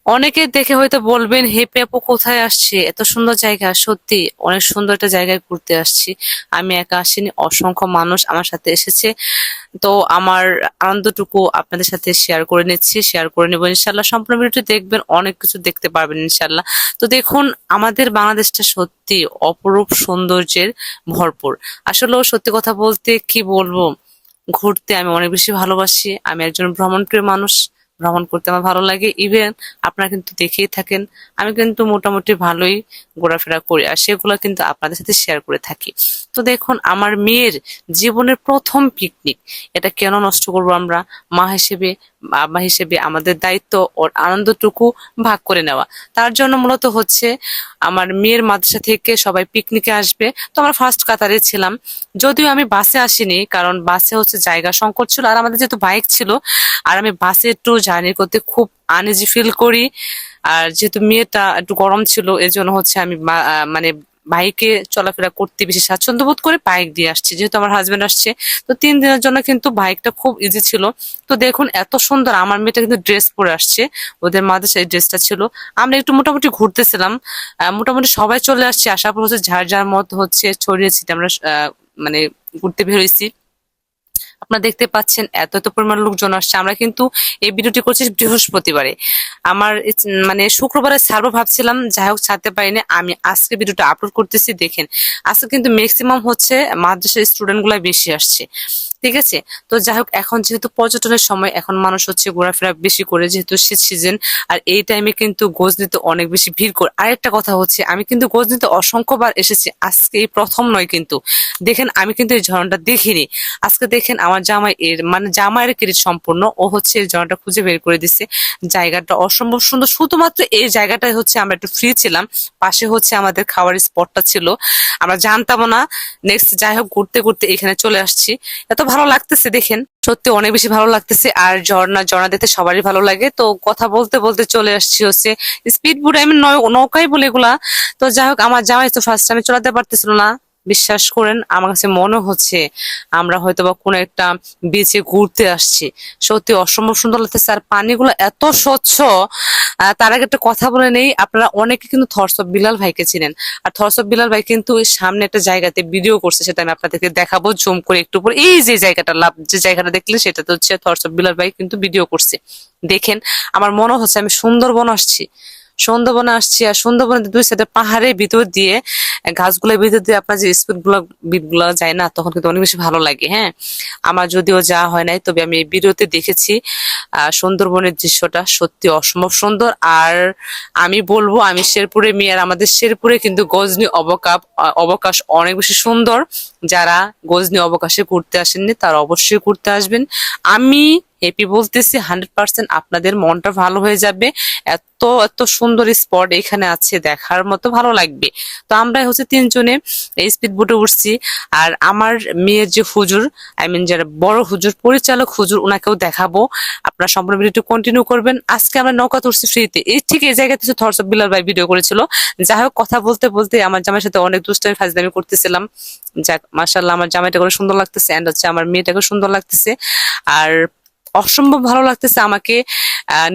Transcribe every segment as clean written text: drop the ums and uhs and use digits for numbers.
অনেকে দেখে হয়তো বলবেন, হে আপু কোথায় আসছে, এত সুন্দর জায়গা। সত্যি অনেক সুন্দর একটা জায়গায় ঘুরতে আসছি। আমি একা আসিনি, অসংখ্য মানুষ আমার সাথে এসেছে। তো আমার আনন্দটুকু আপনাদের সাথে শেয়ার করে নিচ্ছি, শেয়ার করে নেবো ইনশাল্লাহ। সম্পূর্ণ ভিডিওটি দেখবেন, অনেক কিছু দেখতে পারবেন ইনশাল্লাহ। তো দেখুন, আমাদের বাংলাদেশটা সত্যি অপরূপ সৌন্দর্যের ভরপুর। আসলে সত্যি কথা বলতে কি বলবো, ঘুরতে আমি অনেক বেশি ভালোবাসি। আমি একজন ভ্রমণপ্রিয় মানুষ। ভ্রমণ করতে আমার ভালো লাগে। ইভেন আপনারা কিন্তু দেখেই থাকেন, আমি কিন্তু মোটামুটি ভালোই ঘোরাফেরা করি, আর সেগুলো কিন্তু আপনাদের সাথে শেয়ার করে থাকি। তো দেখুন, আমার মেয়ের জীবনের প্রথম পিকনিক, এটা কেন নষ্ট করবো আমরা? মা হিসেবে, বাবা হিসেবে আমাদের দায়িত্ব ওর আনন্দটুকু ভাগ করে নেওয়া। তার জন্য মূলত হচ্ছে আমার মেয়ের মাদ্রাসা থেকে সবাই পিকনিকে আসবে। তো আমরা ফার্স্ট কাতারে ছিলাম। যদিও আমি বাসে আসিনি, কারণ বাসে হচ্ছে জায়গা সংকট ছিল, আর আমাদের যেহেতু বাইক ছিল, আর আমি বাসে একটু জার্নি করতে খুব আনইজি ফিল করি। আর যেহেতু মেয়েটা একটু গরম ছিল, এজন্য হচ্ছে আমি মানে বাইকে চলাফেরা করতে বেশি স্বাচ্ছন্দ্য বোধ করে বাইক দিয়ে আসছি, যেহেতু আমার হাজবেন্ড আসছে। তো 3 দিনের জন্য কিন্তু বাইকটা খুব ইজি ছিল। তো দেখুন, এত সুন্দর আমার মেয়েটা কিন্তু ড্রেস পরে আসছে, ওদের মাদ্রাসায় এই ড্রেসটা ছিল। আমরা একটু মোটামুটি ঘুরতেছিলাম, মোটামুটি সবাই চলে আসছে, আসার পর হচ্ছে যার যার মত হচ্ছে ছড়িয়ে ছিটে আমরা মানে ঘুরতে বের হয়েছি। আপনারা দেখতে পাচ্ছেন এত এত পরিমাণ লোকজন আসছে। আমরা কিন্তু এই ভিডিওটি করছি বৃহস্পতিবারে। আমার মানে শুক্রবারে ছাড়বো ভাবছিলাম, যাই হোক ছাড়তে পারিনি। আমি আজকে ভিডিওটা আপলোড করতেছি, দেখেন। আজকে কিন্তু ম্যাক্সিমাম হচ্ছে মাদ্রাসার স্টুডেন্ট গুলাই বেশি আসছে, ঠিক আছে। তো যাই হোক, এখন যেহেতু পর্যটনের সময়, এখন মানুষ হচ্ছে ঘোরাফেরা বেশি করে, যেহেতু শীত সিজন। আর এই টাইমে কিন্তু গজনীতে অনেক বেশি ভিড় করে। আরেকটা কথা হচ্ছে, আমি কিন্তু গজনীতে অসংখ্যবার এসেছি, আজকে এই প্রথম নয় কিন্তু। দেখেন, আমি কিন্তু এই ঝর্ণাটা দেখিনি। আজকে দেখেন, আমার জামাই এর মানে জামাইয়ের ক্রেডিট সম্পূর্ণ, ও হচ্ছে এই ঝর্ণাটা খুঁজে বের করে দিছে। জায়গাটা অসম্ভব সুন্দর। শুধুমাত্র এই জায়গাটায় হচ্ছে আমরা একটু ফ্রি ছিলাম, পাশে হচ্ছে আমাদের খাওয়ার স্পটটা ছিল, আমরা জানতাম না। নেক্সট যাই হোক, ঘুরতে ঘুরতে এখানে চলে আসছি। এত ভালো লাগতেছে দেখেন, সত্যি অনেক বেশি ভালো লাগতেছে। আর ঝর্ণা ঝর্ণা দেখতে সবারই ভালো লাগে। তো কথা বলতে বলতে চলে আসছি হচ্ছে স্পিড বোট, আমি নৌকাই বলে এগুলা। তো যাই হোক, আমার জামাই তো ফার্স্ট টাইমে চলাতে পারতেছিল না। বিশ্বাস করেন, আমার কাছে মনে হচ্ছে আমরা হয়তো বা কোনো একটা বিচে ঘুরতে আসছি। সত্যি অসম্ভব সুন্দর লাগতেছে, আর পানিগুলো এত স্বচ্ছ। তার আগে একটা কথা বলে নেই, আপনারা অনেকে কিন্তু থরস অফ বিলাল ভাইকে চিনেন। আর থরস অফ বিলাল ভাই কিন্তু ওই সামনে একটা জায়গাতে ভিডিও করছে, সেটা আমি আপনাদেরকে দেখাবো জুম করে একটু পরে। এই যে জায়গাটা লাভ, যে জায়গাটা দেখলে সেটাতে হচ্ছে থরস অফ বিলাল ভাই কিন্তু ভিডিও করছে। দেখেন, আমার মনে হচ্ছে আমি সুন্দরবন আসছি। সুন্দরবনে আসছি, আর সুন্দরবনের দুই সাইডে পাহাড়ের ভিতর দিয়ে, গাছগুলোর ভিতর দিয়ে আপনার যে স্পিড গুলা বিট গুলা যায় না, তখন কিন্তু অনেক বেশি ভালো লাগে। হ্যাঁ, আমার যদিও যাওয়া হয় নাই, তবে আমি এই ভিডিওতে দেখেছি। সুন্দরবনের দৃশ্যটা সত্যি অসম্ভব সুন্দর। আর আমি বলবো, আমি শেরপুরে মেয়ে, আর আমাদের শেরপুরে কিন্তু গজনী অবকাশ অনেক বেশি সুন্দর। যারা গজনী অবকাশে ঘুরতে আসেননি, তারা অবশ্যই ঘুরতে আসবেন। আমি হ্যাপি বলতেছি, 100% আপনাদের মনটা ভালো হয়ে যাবে। এত এত সুন্দর স্পট এখানে আছে, দেখার মতো ভালো লাগবে। তো আমরা হচ্ছে 3 জনে এই স্পিড বোটে উঠছি। আর আমার মেয়ের যে হুজুর, আই মিন যারা বড় হুজুর, পরিচালক হুজুর, ওনাকেও দেখাবো। আপনারা সম্পূর্ণ ভিডিওটি কন্টিনিউ করবেন। আজকে আমরা নৌকা উঠছি ফ্রিতে, এই ঠিক এই জায়গাতে থরস অফ বিলাল ভাই ভিডিও করেছিল। যাই হোক, কথা বলতে বলতে আমার জামাইয়ের সাথে অনেক দুষ্টামি ফাজলামি করতেছিলাম। যাক, মাশাআল্লাহ, আমার জামাইটা করে সুন্দর লাগতেছে, এন্ড হচ্ছে আমার মেয়েটাকে সুন্দর লাগতেছে। আর অসম্ভব ভালো লাগতেছে আমাকে।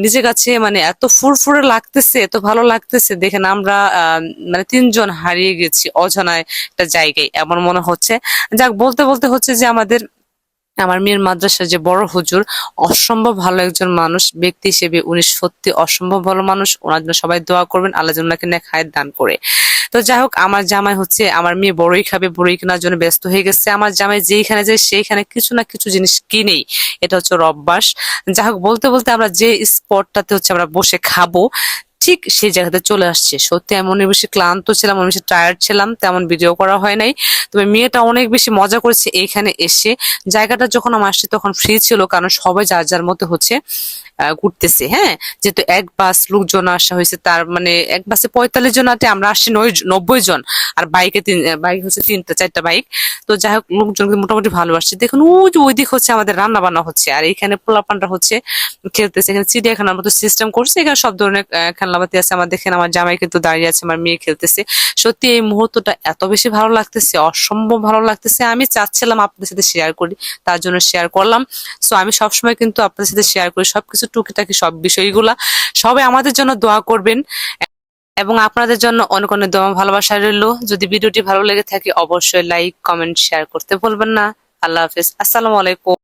নিজের কাছে মানে এত ফুরফুরে লাগতেছে, এত ভালো লাগতেছে। দেখেন, আমরা মানে 3 জন হারিয়ে গেছি অজানায় একটা জায়গায়, এমন মনে হচ্ছে। যাক, বলতে বলতে হচ্ছে যে আমার মেয়ের মাদ্রাসার যে বড় হুজুর, অসম্ভব ভালো একজন মানুষ। ব্যক্তি হিসেবে উনি সত্যি অসম্ভব ভালো মানুষ। ওনার জন্য সবাই দোয়া করবেন, আল্লাহ যেন ওনাকে নেক হায়াত দান করে। তো যাই হোক, আমার জামাই হচ্ছে, আমার মেয়ে বড়ই খাবে, বড়ই কেনার জন্য ব্যস্ত হয়ে গেছে। আমার জামাই যেইখানে যায় সেইখানে কিছু না কিছু জিনিস কিনেই, এটা হচ্ছে ওর অভ্যাস। যাই হোক, বলতে বলতে আমরা যে স্পটটাতে হচ্ছে আমরা বসে খাবো, ঠিক সেই জায়গাতে চলে আসছে। সত্যি আমি অনেক বেশি ক্লান্ত ছিলাম, অনেক বেশি টায়ার্ড ছিলাম, তেমন ভিডিও করা হয় নাই। তবে মেয়েটা অনেক বেশি মজা করেছে এইখানে এসে। জায়গাটা যখন আমি আসছি তখন ফ্রি ছিল, কারণ সবাই যার যার মতো হচ্ছে ঘুরতেছে। হ্যাঁ, যেহেতু এক বাস লোকজন আসা হয়েছে, তার মানে এক বাসে 45 জন আতে, আমরা আসছি 90 জন। আর বাইক হচ্ছে 3টা 4টা বাইক। তো যাই হোক, লোকজন কিন্তু মোটামুটি ভালো আসছে। দেখুন, ওই যে ওই দিক হচ্ছে আমাদের রান্না বান্না হচ্ছে, আর এখানে পোলাপানরা হচ্ছে খেলতেছে। এখানে চিড়িয়াখানার মতো সিস্টেম করছে, এখানে সব ধরনের খেলনা জানলাপাতি আছে। আমার দেখেন আমার জামাই কিন্তু দাঁড়িয়ে আছে, আমার মেয়ে খেলতেছে। সত্যি এই মুহূর্তটা এত বেশি ভালো লাগতেছে, অসম্ভব ভালো লাগতেছে। আমি চাচ্ছিলাম আপনাদের সাথে শেয়ার করি, তার জন্য শেয়ার করলাম। সো আমি সবসময় কিন্তু আপনাদের সাথে শেয়ার করি সবকিছু, টুকিটাকি সব বিষয়গুলা। সবাই আমাদের জন্য দোয়া করবেন এবং আপনাদের জন্য অনেক অনেক দোয়া ভালোবাসা রইলো। যদি ভিডিওটি ভালো লেগে থাকে অবশ্যই লাইক, কমেন্ট, শেয়ার করতে ভুলবেন না। আল্লাহ হাফেজ, আসসালামু আলাইকুম।